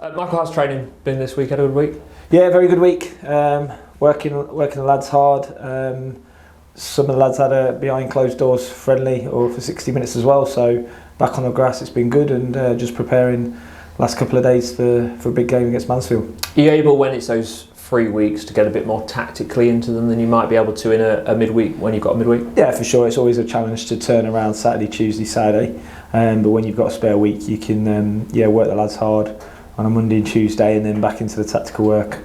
Michael, how's training been this week? Had a good week? Yeah, very good week. Working the lads hard. Some of the lads had a behind closed doors friendly or for 60 minutes as well. So back on the grass, it's been good, and just preparing last couple of days for a big game against Mansfield. Are you able, when it's those 3 weeks, to get a bit more tactically into them than you might be able to in a midweek when you've got a midweek? Yeah, for sure. It's always a challenge to turn around Saturday, Tuesday, Saturday. But when you've got a spare week, you can work the lads hard on a Monday and Tuesday, and then back into the tactical work,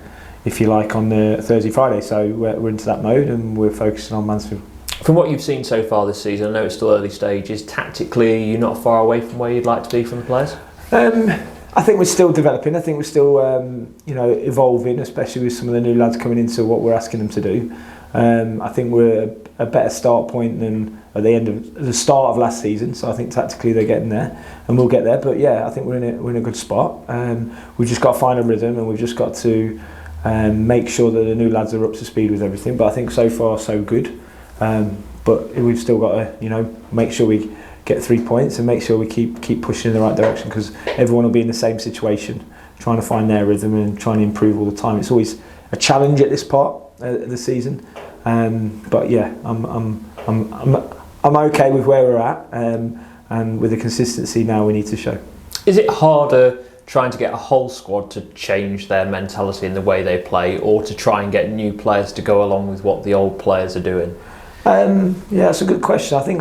if you like, on the Thursday, Friday. So we're into that mode, and we're focusing on Mansfield. From what you've seen so far this season, I know it's still early stages, tactically you're not far away from where you'd like to be from the players? I think we're still developing. I think we're still evolving, especially with some of the new lads coming into what we're asking them to do. I think we're a better start point than at the start of last season. So I think tactically they're getting there, and we'll get there. But yeah, I think we're in a good spot. We've just got to find a rhythm, and we've just got to make sure that the new lads are up to speed with everything. But I think so far so good. But we've still got to make sure we get 3 points and make sure we keep pushing in the right direction, because everyone will be in the same situation, trying to find their rhythm and trying to improve all the time. It's always a challenge at this part of the season. But yeah, I'm okay with where we're at, and with the consistency now we need to show. Is it harder trying to get a whole squad to change their mentality in the way they play, or to try and get new players to go along with what the old players are doing? Yeah, that's a good question. I think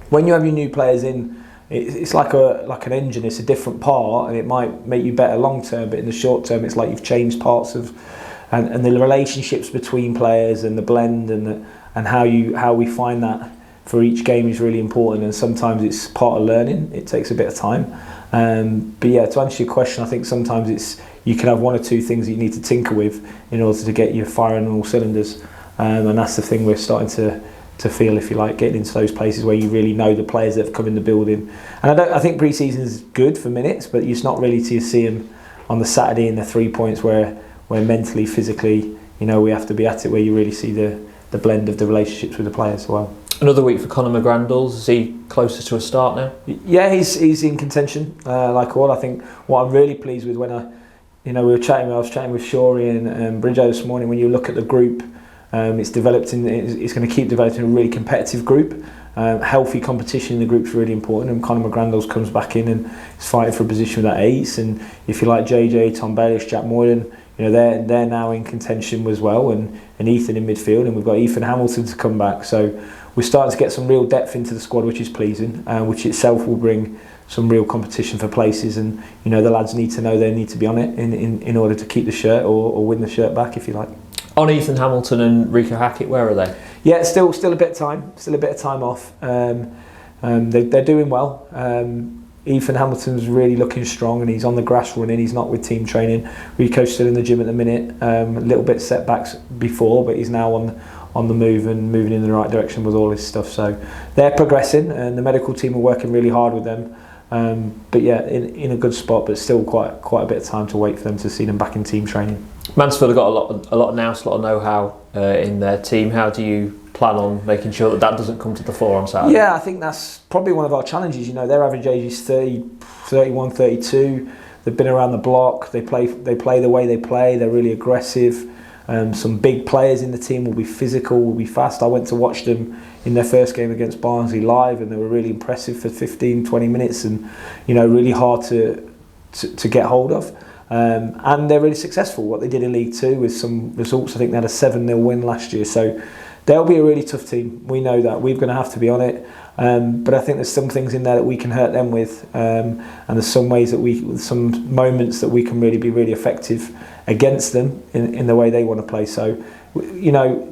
when you have your new players in, it's like an engine. It's a different part, and it might make you better long term, but in the short term it's like you've changed parts of, and the relationships between players and the blend and how we find that for each game is really important, and sometimes it's part of learning. It takes a bit of time. But yeah, to answer your question, I think sometimes you can have one or two things that you need to tinker with in order to get you firing on all cylinders, and that's the thing we're starting to feel, if you like, getting into those places where you really know the players that have come in the building. And I think pre-season is good for minutes, but it's not really till you see them on the Saturday in the 3 points where mentally, physically, we have to be at it, where you really see the blend of the relationships with the players as well. Another week for Conor McGrandles. Is he closer to a start now? Yeah, he's in contention. Like all, I think what I'm really pleased with when I was chatting with Shorey and Bridget this morning. When you look at the group, it's going to keep developing a really competitive group. Healthy competition in the group is really important, and Conor McGrandles comes back in and is fighting for a position with that ace. And if you like JJ, Tom Baelish, Jack Moylan, they're now in contention as well, and Ethan in midfield, and we've got Ethan Hamilton to come back. So we're starting to get some real depth into the squad, which is pleasing, which itself will bring some real competition for places. And the lads need to know they need to be on it in order to keep the shirt or win the shirt back, if you like. On Ethan Hamilton and Rico Hackett, where are they? Yeah, still a bit of time off. They're doing well. Ethan Hamilton's really looking strong, and he's on the grass running. He's not with team training. Rico's still in the gym at the minute. A little bit setbacks before, but he's now on the move and moving in the right direction with all his stuff. So they're progressing, and the medical team are working really hard with them. But yeah, in a good spot, but still quite a bit of time to wait for them to see them back in team training. Mansfield have got a lot of nous, a lot of know-how in their team. How do you plan on making sure that doesn't come to the fore on Saturday? Yeah, I think that's probably one of our challenges. Their average age is 30, 31, 32. They've been around the block. They play the way they play. They're really aggressive. Some big players in the team will be physical, will be fast. I went to watch them in their first game against Barnsley live, and they were really impressive for 15, 20 minutes, and really hard to get hold of. And they're really successful. What they did in League Two with some results, I think they had a 7-0 win last year. So they'll be a really tough team. We know that. We're going to have to be on it. But I think there's some things in there that we can hurt them with, and there's some ways some moments that we can really be really effective against them in the way they want to play. So,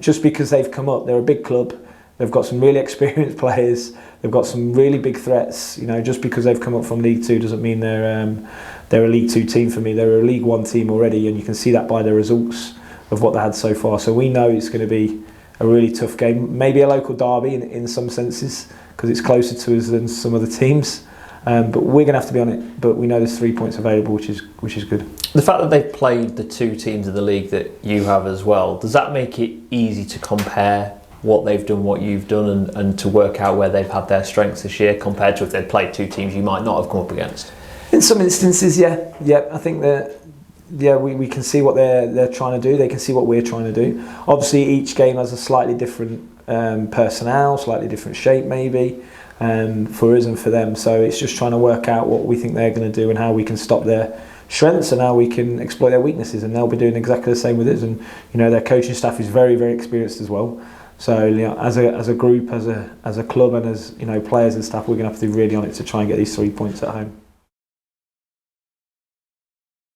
just because they've come up, they're a big club. They've got some really experienced players. They've got some really big threats. Just because they've come up from League Two doesn't mean they're a League Two team for me. They're a League One team already, and you can see that by the results of what they had so far. So we know it's going to be a really tough game. Maybe a local derby in some senses, because it's closer to us than some other teams. But we're going to have to be on it. But we know there's 3 points available, which is good. The fact that they've played the two teams in the league that you have as well, does that make it easy to compare what they've done, what you've done, and to work out where they've had their strengths this year compared to if they'd played two teams you might not have come up against? In some instances, yeah. I think that we can see what they're trying to do. They can see what we're trying to do. Obviously, each game has a slightly different personnel, slightly different shape, maybe for us and for them. So it's just trying to work out what we think they're going to do and how we can stop their strengths and how we can exploit their weaknesses. And they'll be doing exactly the same with us. And their coaching staff is very, very experienced as well. So as a group, as a club, and as players and staff, we're going to have to be really on it to try and get these 3 points at home.